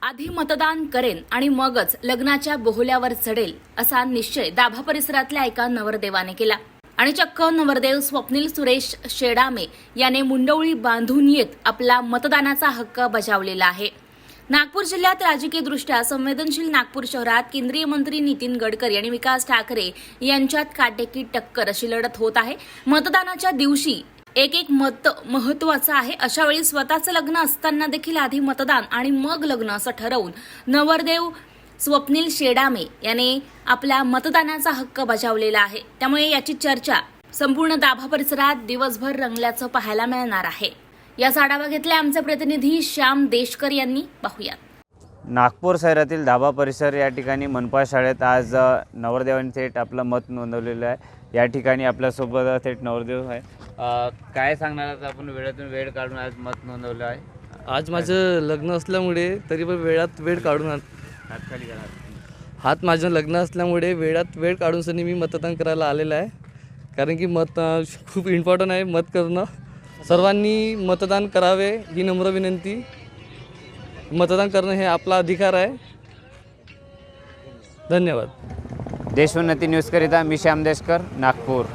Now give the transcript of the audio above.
आधी मतदान करेन आणि मगच लग्नाच्या बोहल्यावर चढेल असा निश्चय दाभा परिसरातल्या एका नवरदेवाने केला आणि चक्क नवरदेव स्वप्नील सुरेश शेडामे याने मुंडवळी बांधून येत आपला मतदानाचा हक्क बजावलेला आहे। नागपूर जिल्ह्यात राजकीयदृष्ट्या संवेदनशील नागपूर शहरात केंद्रीय मंत्री नितीन गडकरी आणि विकास ठाकरे यांच्यात काटेकी टक्कर अशी लढत होत आहे। मतदानाच्या दिवशी एक एक मत महत्त्वाचं आहे। अशा वेळी स्वतःचं लग्न असताना देखील आधी मतदान आणि मग लग्न असं ठरवून नवरदेव स्वप्नील शेडामे याने आपला मतदानाचा हक्क बजावलेला आहे। त्यामुळे याची चर्चा संपूर्ण दाभा परिसरात दिवसभर रंगल्याचं पाहायला मिळणार आहे। याचा आढावा घेतला आमचे प्रतिनिधी श्याम देशकर यांनी। पाहूयात। नागपूर शहरातील दाभा परिसर या ठिकाणी मनपा शाळेत आज नवरदेवांनी थेट आपलं मत नोंदवलेलं आहे। या ठिकाणी आपल्यासोबत थेट नवरदेव आहे। काय सांगणार आता आपण वेळातून वेळ काढून आज मत नोंदवलं आहे? आज माझं लग्न असल्यामुळे तरी पण वेळात वेळ काढून हातखाली करा। माझं लग्न असल्यामुळे वेळात वेळ काढून सनी मी मतदान करायला आलेलं आहे। कारण की मत खूप इम्पॉर्टंट आहे। मत करणं सर्वांनी मतदान करावे ही नम्र विनंती। मतदान करणं हे आपला अधिकार आहे। धन्यवाद। देशोन्नती न्यूजकरिता मी श्याम देशकर, नागपूर।